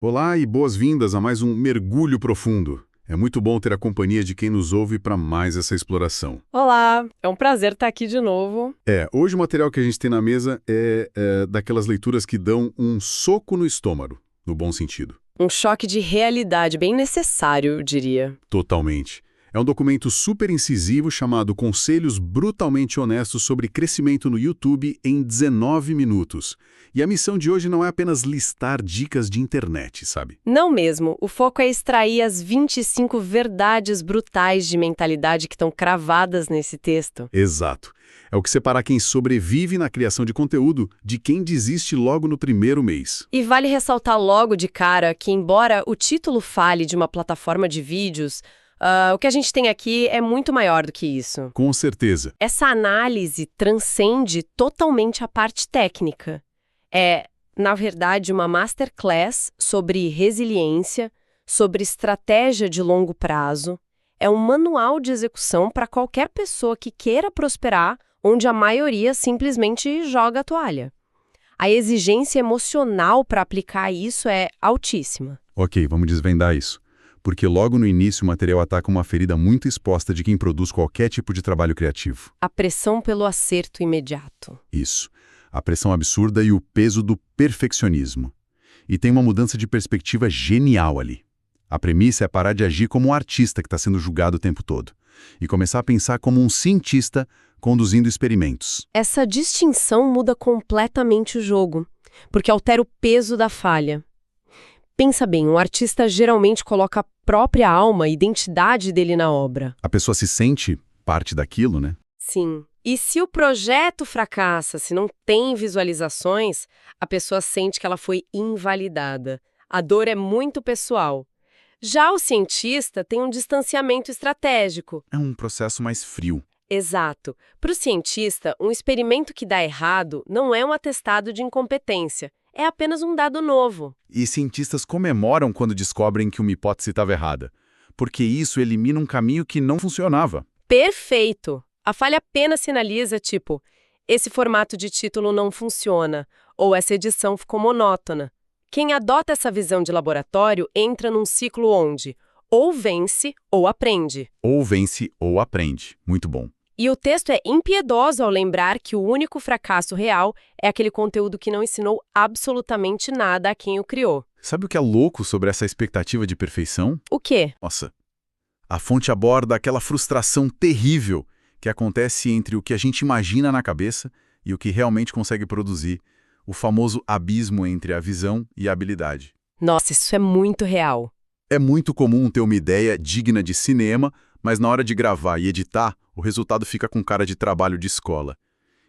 Olá e boas-vindas a mais um Mergulho Profundo. É muito bom ter a companhia de quem nos ouve para mais essa exploração. Olá, é um prazer estar aqui de novo. Hoje o material que a gente tem na mesa é daquelas leituras que dão um soco no estômago, no bom sentido. Um choque de realidade bem necessário, eu diria. Totalmente. É um documento super incisivo chamado Conselhos Brutalmente Honestos sobre Crescimento no YouTube em 19 minutos. E a missão de hoje não é apenas listar dicas de internet, sabe? Não mesmo. O foco é extrair as 25 verdades brutais de mentalidade que estão cravadas nesse texto. Exato. É o que separa quem sobrevive na criação de conteúdo de quem desiste logo no primeiro mês. E vale ressaltar logo de cara que, embora o título fale de uma plataforma de vídeos, o que a gente tem aqui é muito maior do que isso. Com certeza. Essa análise transcende totalmente a parte técnica. É, na verdade, uma masterclass sobre resiliência, sobre estratégia de longo prazo. É um manual de execução para qualquer pessoa que queira prosperar, onde a maioria simplesmente joga a toalha. A exigência emocional para aplicar isso é altíssima. Ok, vamos desvendar isso. Porque logo no início o material ataca uma ferida muito exposta de quem produz qualquer tipo de trabalho criativo. A pressão pelo acerto imediato. Isso. A pressão absurda e o peso do perfeccionismo. E tem uma mudança de perspectiva genial ali. A premissa é parar de agir como um artista que está sendo julgado o tempo todo e começar a pensar como um cientista conduzindo experimentos. Essa distinção muda completamente o jogo, porque altera o peso da falha. Pensa bem, um artista geralmente coloca a própria alma, a identidade dele na obra. A pessoa se sente parte daquilo, né? Sim. E se o projeto fracassa, se não tem visualizações, a pessoa sente que ela foi invalidada. A dor é muito pessoal. Já o cientista tem um distanciamento estratégico. É um processo mais frio. Exato. Para o cientista, um experimento que dá errado não é um atestado de incompetência. É apenas um dado novo. E cientistas comemoram quando descobrem que uma hipótese estava errada, porque isso elimina um caminho que não funcionava. Perfeito! A falha apenas sinaliza, tipo, esse formato de título não funciona, ou essa edição ficou monótona. Quem adota essa visão de laboratório entra num ciclo onde ou vence ou aprende. Ou vence ou aprende. Muito bom. E o texto é impiedoso ao lembrar que o único fracasso real é aquele conteúdo que não ensinou absolutamente nada a quem o criou. Sabe o que é louco sobre essa expectativa de perfeição? O quê? Nossa, a fonte aborda aquela frustração terrível que acontece entre o que a gente imagina na cabeça e o que realmente consegue produzir, o famoso abismo entre a visão e a habilidade. Nossa, isso é muito real. É muito comum ter uma ideia digna de cinema, mas na hora de gravar e editar, o resultado fica com cara de trabalho de escola.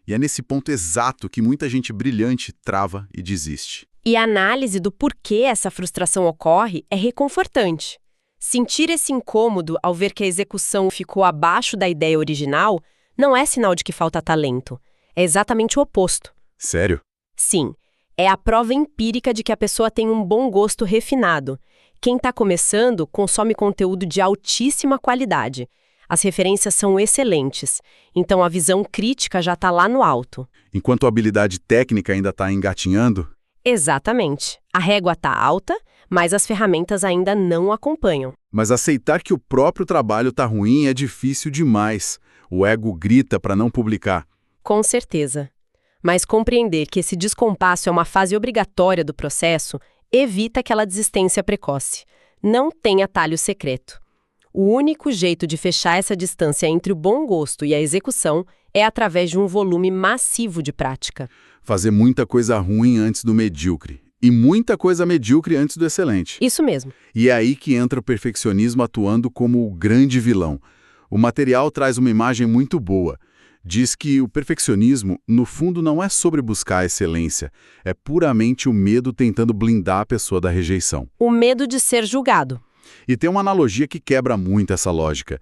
E é nesse ponto exato que muita gente brilhante trava e desiste. E a análise do porquê essa frustração ocorre é reconfortante. Sentir esse incômodo ao ver que a execução ficou abaixo da ideia original não é sinal de que falta talento. É exatamente o oposto. Sério? Sim, é a prova empírica de que a pessoa tem um bom gosto refinado. Quem está começando consome conteúdo de altíssima qualidade. As referências são excelentes, então a visão crítica já está lá no alto. Enquanto a habilidade técnica ainda está engatinhando? Exatamente. A régua está alta, mas as ferramentas ainda não acompanham. Mas aceitar que o próprio trabalho está ruim é difícil demais. O ego grita para não publicar. Com certeza. Mas compreender que esse descompasso é uma fase obrigatória do processo evita aquela desistência precoce. Não tem atalho secreto. O único jeito de fechar essa distância entre o bom gosto e a execução é através de um volume massivo de prática. Fazer muita coisa ruim antes do medíocre. E muita coisa medíocre antes do excelente. Isso mesmo. E é aí que entra o perfeccionismo atuando como o grande vilão. O material traz uma imagem muito boa. Diz que o perfeccionismo, no fundo, não é sobre buscar a excelência. É puramente o medo tentando blindar a pessoa da rejeição. O medo de ser julgado. E tem uma analogia que quebra muito essa lógica.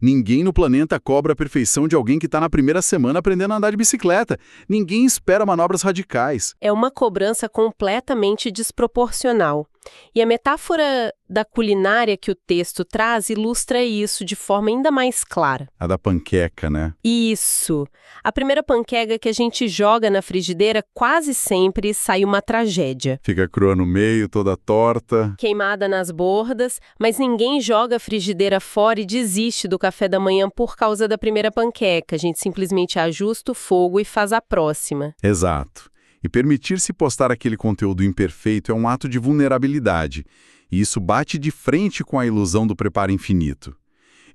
Ninguém no planeta cobra a perfeição de alguém que está na primeira semana aprendendo a andar de bicicleta. Ninguém espera manobras radicais. É uma cobrança completamente desproporcional. E a metáfora da culinária que o texto traz ilustra isso de forma ainda mais clara. A da panqueca, né? Isso. A primeira panqueca que a gente joga na frigideira quase sempre sai uma tragédia. Fica crua no meio, toda torta. Queimada nas bordas, mas ninguém joga a frigideira fora e desiste do café da manhã por causa da primeira panqueca. A gente simplesmente ajusta o fogo e faz a próxima. Exato. E permitir-se postar aquele conteúdo imperfeito é um ato de vulnerabilidade, e isso bate de frente com a ilusão do preparo infinito.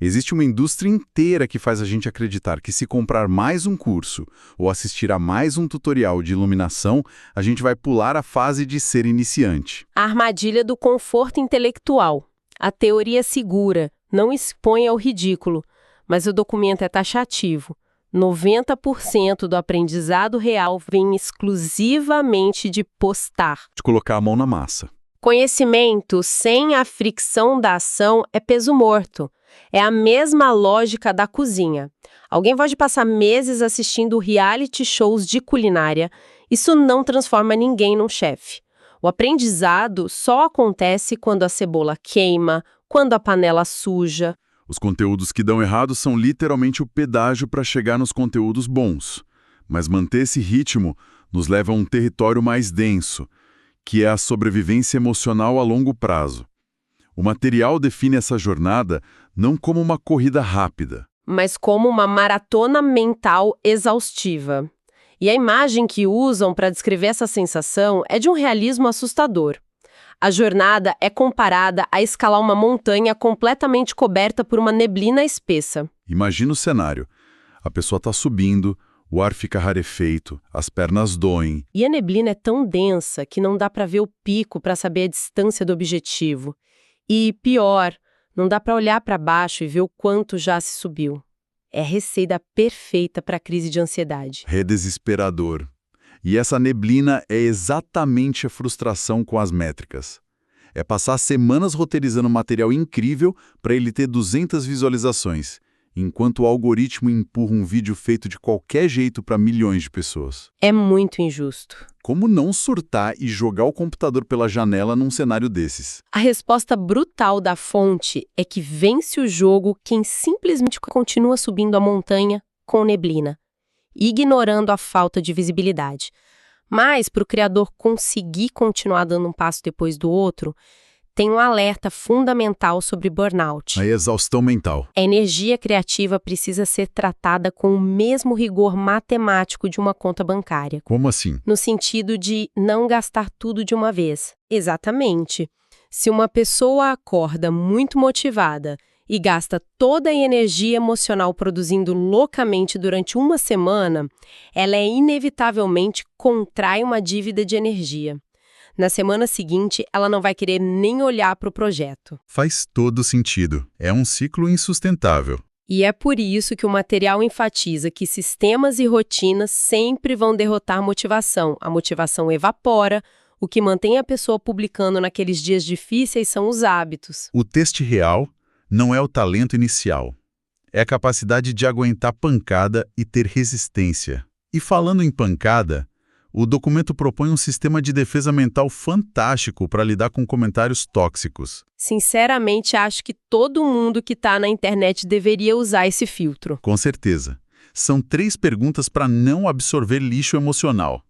Existe uma indústria inteira que faz a gente acreditar que se comprar mais um curso ou assistir a mais um tutorial de iluminação, a gente vai pular a fase de ser iniciante. A armadilha do conforto intelectual. A teoria segura, não expõe ao ridículo, mas o documento é taxativo. 90% do aprendizado real vem exclusivamente de postar. De colocar a mão na massa. Conhecimento sem a fricção da ação é peso morto. É a mesma lógica da cozinha. Alguém pode passar meses assistindo reality shows de culinária. Isso não transforma ninguém num chefe. O aprendizado só acontece quando a cebola queima, quando a panela suja. Os conteúdos que dão errado são literalmente o pedágio para chegar nos conteúdos bons. Mas manter esse ritmo nos leva a um território mais denso, que é a sobrevivência emocional a longo prazo. O material define essa jornada não como uma corrida rápida, mas como uma maratona mental exaustiva. E a imagem que usam para descrever essa sensação é de um realismo assustador. A jornada é comparada a escalar uma montanha completamente coberta por uma neblina espessa. Imagina o cenário. A pessoa está subindo, o ar fica rarefeito, as pernas doem. E a neblina é tão densa que não dá para ver o pico para saber a distância do objetivo. E, pior, não dá para olhar para baixo e ver o quanto já se subiu. É a receita perfeita para a crise de ansiedade. É desesperador. E essa neblina é exatamente a frustração com as métricas. É passar semanas roteirizando material incrível para ele ter 200 visualizações, enquanto o algoritmo empurra um vídeo feito de qualquer jeito para milhões de pessoas. É muito injusto. Como não surtar e jogar o computador pela janela num cenário desses? A resposta brutal da fonte é que vence o jogo quem simplesmente continua subindo a montanha com neblina, ignorando a falta de visibilidade. Mas, para o criador conseguir continuar dando um passo depois do outro, tem um alerta fundamental sobre burnout. A exaustão mental. A energia criativa precisa ser tratada com o mesmo rigor matemático de uma conta bancária. Como assim? No sentido de não gastar tudo de uma vez. Exatamente. Se uma pessoa acorda muito motivada e gasta toda a energia emocional produzindo loucamente durante uma semana, ela inevitavelmente contrai uma dívida de energia. Na semana seguinte, ela não vai querer nem olhar para o projeto. Faz todo sentido. É um ciclo insustentável. E é por isso que o material enfatiza que sistemas e rotinas sempre vão derrotar a motivação. A motivação evapora. O que mantém a pessoa publicando naqueles dias difíceis são os hábitos. O teste real não é o talento inicial. É a capacidade de aguentar pancada e ter resistência. E falando em pancada, o documento propõe um sistema de defesa mental fantástico para lidar com comentários tóxicos. Sinceramente, acho que todo mundo que está na internet deveria usar esse filtro. Com certeza. São 3 perguntas para não absorver lixo emocional.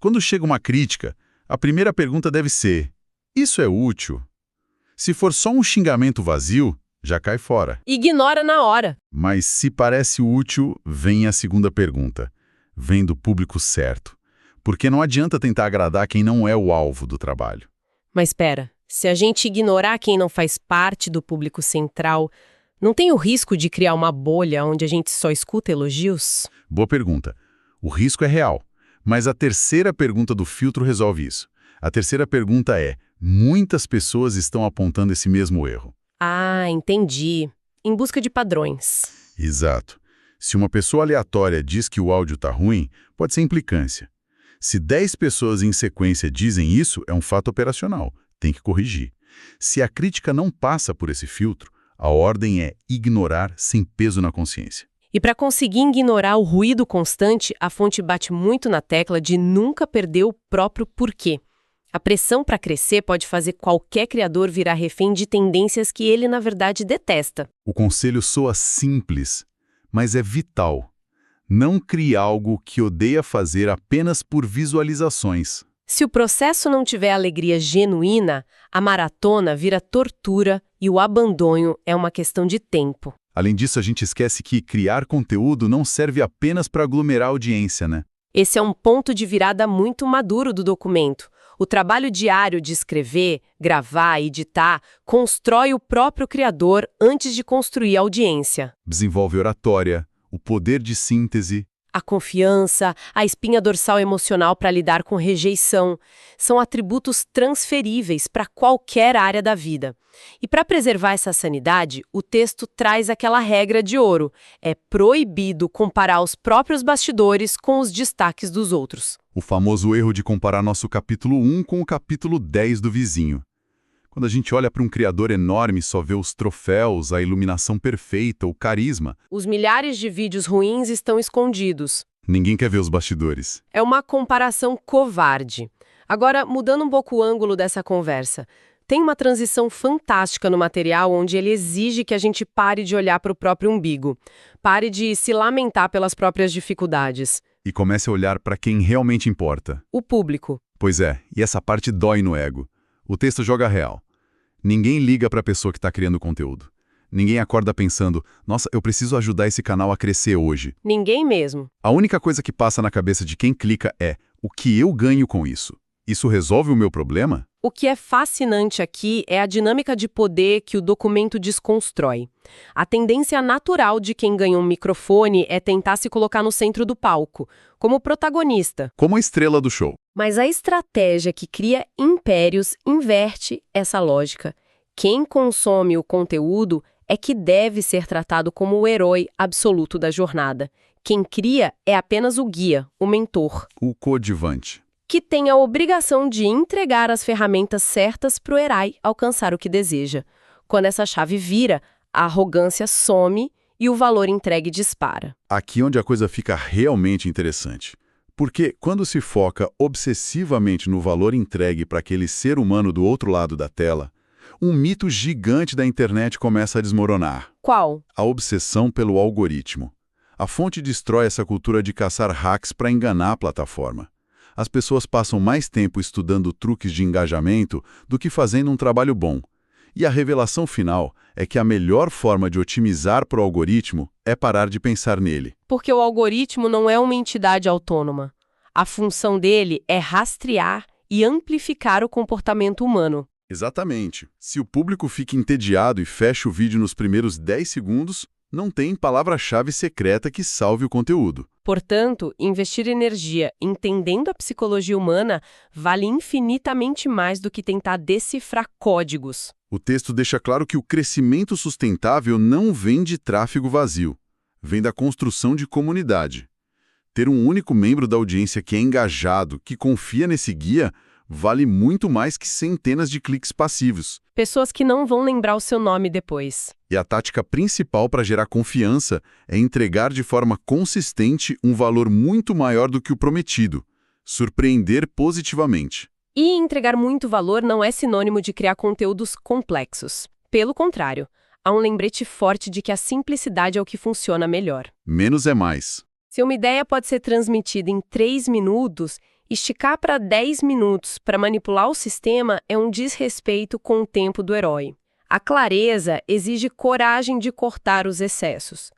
Quando chega uma crítica, a primeira pergunta deve ser: isso é útil? Se for só um xingamento vazio, já cai fora. Ignora na hora. Mas se parece útil, vem a segunda pergunta. Vem do público certo. Porque não adianta tentar agradar quem não é o alvo do trabalho. Mas espera, se a gente ignorar quem não faz parte do público central, não tem o risco de criar uma bolha onde a gente só escuta elogios? Boa pergunta. O risco é real. Mas a terceira pergunta do filtro resolve isso. A terceira pergunta é: muitas pessoas estão apontando esse mesmo erro. Ah, entendi. Em busca de padrões. Exato. Se uma pessoa aleatória diz que o áudio está ruim, pode ser implicância. Se 10 pessoas em sequência dizem isso, é um fato operacional. Tem que corrigir. Se a crítica não passa por esse filtro, a ordem é ignorar sem peso na consciência. E para conseguir ignorar o ruído constante, a fonte bate muito na tecla de nunca perder o próprio porquê. A pressão para crescer pode fazer qualquer criador virar refém de tendências que ele, na verdade, detesta. O conselho soa simples, mas é vital. Não crie algo que odeia fazer apenas por visualizações. Se o processo não tiver alegria genuína, a maratona vira tortura e o abandono é uma questão de tempo. Além disso, a gente esquece que criar conteúdo não serve apenas para aglomerar audiência, né? Esse é um ponto de virada muito maduro do documento. O trabalho diário de escrever, gravar e editar constrói o próprio criador antes de construir a audiência. Desenvolve oratória, o poder de síntese. A confiança, a espinha dorsal emocional para lidar com rejeição, são atributos transferíveis para qualquer área da vida. E para preservar essa sanidade, o texto traz aquela regra de ouro: é proibido comparar os próprios bastidores com os destaques dos outros. O famoso erro de comparar nosso capítulo 1 com o capítulo 10 do vizinho. Quando a gente olha para um criador enorme e só vê os troféus, a iluminação perfeita, o carisma, Os milhares de vídeos ruins estão escondidos. ninguém quer ver os bastidores. É uma comparação covarde. Agora, mudando um pouco o ângulo dessa conversa, tem uma transição fantástica no material onde ele exige que a gente pare de olhar para o próprio umbigo, pare de se lamentar pelas próprias dificuldades. E comece a olhar para quem realmente importa. O público. Pois é, e essa parte dói no ego. O texto joga real. Ninguém liga para a pessoa que está criando conteúdo. Ninguém acorda pensando, nossa, eu preciso ajudar esse canal a crescer hoje. Ninguém mesmo. A única coisa que passa na cabeça de quem clica é, o que eu ganho com isso? Isso resolve o meu problema? O que é fascinante aqui é a dinâmica de poder que o documento desconstrói. A tendência natural de quem ganha um microfone é tentar se colocar no centro do palco, como protagonista. Como a estrela do show. Mas a estratégia que cria impérios inverte essa lógica. Quem consome o conteúdo é que deve ser tratado como o herói absoluto da jornada. Quem cria é apenas o guia, o mentor, O coadjuvante. que tem a obrigação de entregar as ferramentas certas para o herói alcançar o que deseja. Quando essa chave vira, a arrogância some e o valor entregue dispara. Aqui onde a coisa fica realmente interessante. Porque quando se foca obsessivamente no valor entregue para aquele ser humano do outro lado da tela, um mito gigante da internet começa a desmoronar. Qual? A obsessão pelo algoritmo. A fonte destrói essa cultura de caçar hacks para enganar a plataforma. As pessoas passam mais tempo estudando truques de engajamento do que fazendo um trabalho bom. E a revelação final é que a melhor forma de otimizar para o algoritmo é parar de pensar nele. Porque o algoritmo não é uma entidade autônoma. A função dele é rastrear e amplificar o comportamento humano. Exatamente. Se o público fica entediado e fecha o vídeo nos primeiros 10 segundos, não tem palavra-chave secreta que salve o conteúdo. Portanto, investir energia entendendo a psicologia humana vale infinitamente mais do que tentar decifrar códigos. O texto deixa claro que o crescimento sustentável não vem de tráfego vazio, vem da construção de comunidade. Ter um único membro da audiência que é engajado, que confia nesse guia, vale muito mais que centenas de cliques passivos. Pessoas que não vão lembrar o seu nome depois. E a tática principal para gerar confiança é entregar de forma consistente um valor muito maior do que o prometido, surpreender positivamente. E entregar muito valor não é sinônimo de criar conteúdos complexos. Pelo contrário, há um lembrete forte de que a simplicidade é o que funciona melhor. Menos é mais. Se uma ideia pode ser transmitida em 3 minutos, esticar para 10 minutos para manipular o sistema é um desrespeito com o tempo do herói. A clareza exige coragem de cortar os excessos.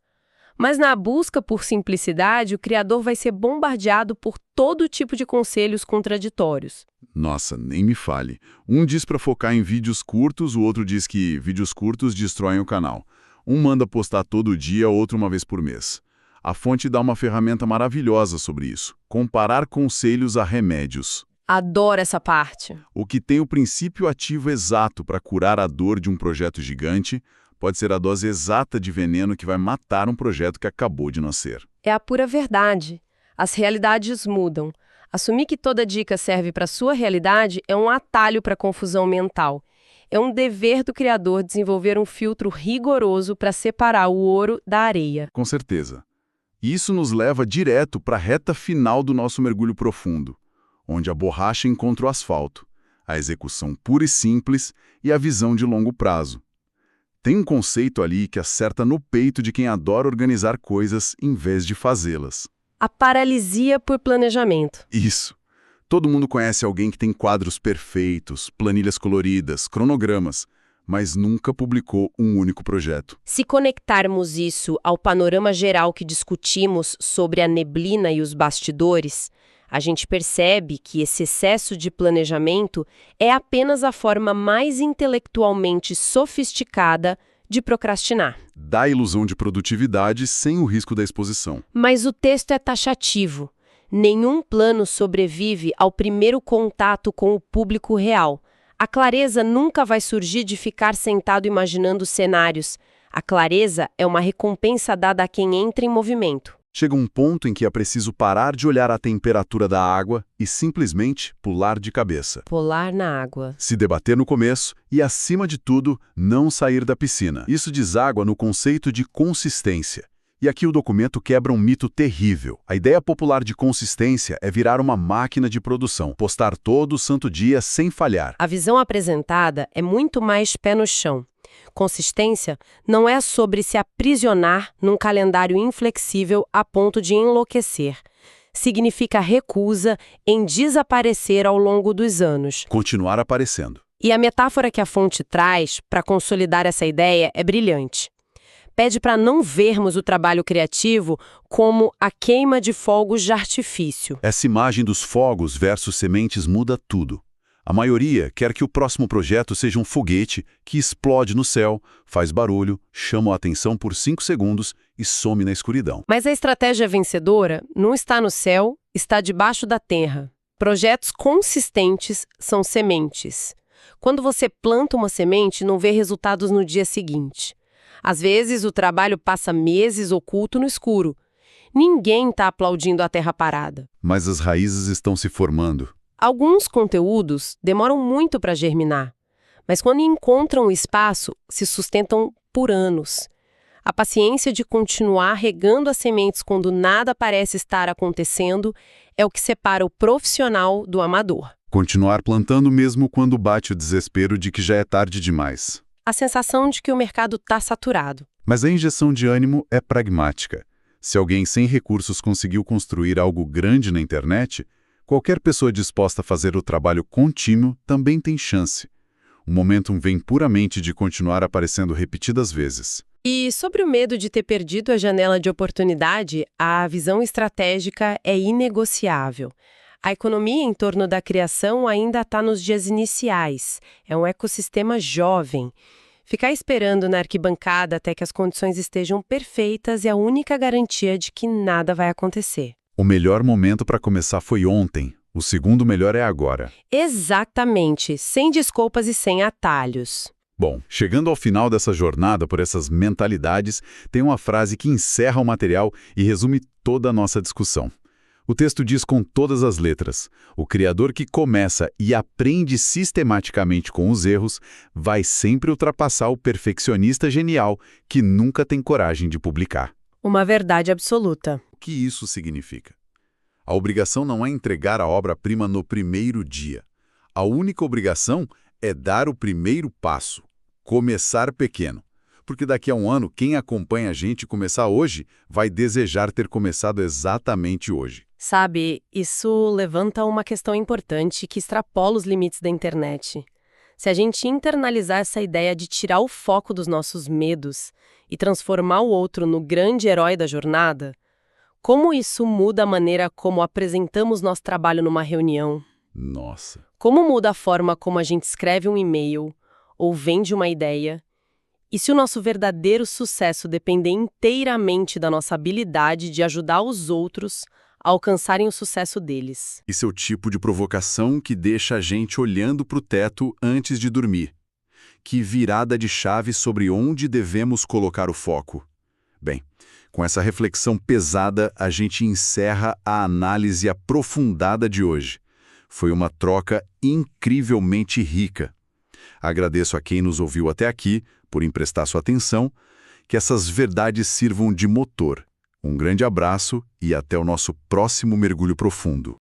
Mas na busca por simplicidade, o criador vai ser bombardeado por todo tipo de conselhos contraditórios. Nossa, nem me fale. Um diz para focar em vídeos curtos, o outro diz que vídeos curtos destroem o canal. Um manda postar todo dia, outro uma vez por mês. A fonte dá uma ferramenta maravilhosa sobre isso. Comparar conselhos a remédios. Adoro essa parte. O que tem o princípio ativo exato para curar a dor de um projeto gigante pode ser a dose exata de veneno que vai matar um projeto que acabou de nascer. É a pura verdade. As realidades mudam. Assumir que toda dica serve para a sua realidade é um atalho para a confusão mental. É um dever do criador desenvolver um filtro rigoroso para separar o ouro da areia. Com certeza. E isso nos leva direto para a reta final do nosso mergulho profundo, onde a borracha encontra o asfalto. a execução pura e simples e a visão de longo prazo. Tem um conceito ali que acerta no peito de quem adora organizar coisas em vez de fazê-las. A paralisia por planejamento. Isso. Todo mundo conhece alguém que tem quadros perfeitos, planilhas coloridas, cronogramas, mas nunca publicou um único projeto. Se conectarmos isso ao panorama geral que discutimos sobre a neblina e os bastidores, a gente percebe que esse excesso de planejamento é apenas a forma mais intelectualmente sofisticada de procrastinar. Dá a ilusão de produtividade sem o risco da exposição. Mas o texto é taxativo. Nenhum plano sobrevive ao primeiro contato com o público real. A clareza nunca vai surgir de ficar sentado imaginando cenários. A clareza é uma recompensa dada a quem entra em movimento. Chega um ponto em que é preciso parar de olhar a temperatura da água e simplesmente pular de cabeça. Pular na água. Se debater no começo e, acima de tudo, não sair da piscina. Isso deságua no conceito de consistência. E aqui o documento quebra um mito terrível. A ideia popular de consistência é virar uma máquina de produção, postar todo santo dia sem falhar. A visão apresentada é muito mais pé no chão. Consistência não é sobre se aprisionar num calendário inflexível a ponto de enlouquecer. Significa recusa em desaparecer ao longo dos anos. Continuar aparecendo. E a metáfora que a fonte traz para consolidar essa ideia é brilhante. Pede para não vermos o trabalho criativo como a queima de fogos de artifício. Essa imagem dos fogos versus sementes muda tudo. A maioria quer que o próximo projeto seja um foguete que explode no céu, faz barulho, chama a atenção por 5 segundos e some na escuridão. Mas a estratégia vencedora não está no céu, está debaixo da terra. Projetos consistentes são sementes. Quando você planta uma semente, não vê resultados no dia seguinte. Às vezes, o trabalho passa meses oculto no escuro. Ninguém está aplaudindo a terra parada. Mas as raízes estão se formando. Alguns conteúdos demoram muito para germinar, mas quando encontram espaço, se sustentam por anos. A paciência de continuar regando as sementes quando nada parece estar acontecendo é o que separa o profissional do amador. Continuar plantando mesmo quando bate o desespero de que já é tarde demais. A sensação de que o mercado está saturado. Mas a injeção de ânimo é pragmática. Se alguém sem recursos conseguiu construir algo grande na internet, qualquer pessoa disposta a fazer o trabalho contínuo também tem chance. O momentum vem puramente de continuar aparecendo repetidas vezes. E sobre o medo de ter perdido a janela de oportunidade, a visão estratégica é inegociável. A economia em torno da criação ainda está nos dias iniciais. É um ecossistema jovem. Ficar esperando na arquibancada até que as condições estejam perfeitas é a única garantia de que nada vai acontecer. O melhor momento para começar foi ontem. O segundo melhor é agora. Exatamente, sem desculpas e sem atalhos. Bom, chegando ao final dessa jornada por essas mentalidades, tem uma frase que encerra o material e resume toda a nossa discussão. O texto diz com todas as letras: o criador que começa e aprende sistematicamente com os erros vai sempre ultrapassar o perfeccionista genial que nunca tem coragem de publicar. Uma verdade absoluta. O que isso significa? A obrigação não é entregar a obra-prima no primeiro dia. A única obrigação é dar o primeiro passo, começar pequeno. Porque daqui a um ano, quem acompanha a gente começar hoje vai desejar ter começado exatamente hoje. Sabe, isso levanta uma questão importante que extrapola os limites da internet. Se a gente internalizar essa ideia de tirar o foco dos nossos medos e transformar o outro no grande herói da jornada, como isso muda a maneira como apresentamos nosso trabalho numa reunião? Nossa! Como muda a forma como a gente escreve um e-mail ou vende uma ideia? E se o nosso verdadeiro sucesso depender inteiramente da nossa habilidade de ajudar os outros a alcançarem o sucesso deles? Esse é o tipo de provocação que deixa a gente olhando para o teto antes de dormir. Que virada de chave sobre onde devemos colocar o foco. Bem, com essa reflexão pesada, a gente encerra a análise aprofundada de hoje. Foi uma troca incrivelmente rica. Agradeço a quem nos ouviu até aqui por emprestar sua atenção, que essas verdades sirvam de motor. Um grande abraço e até o nosso próximo mergulho profundo.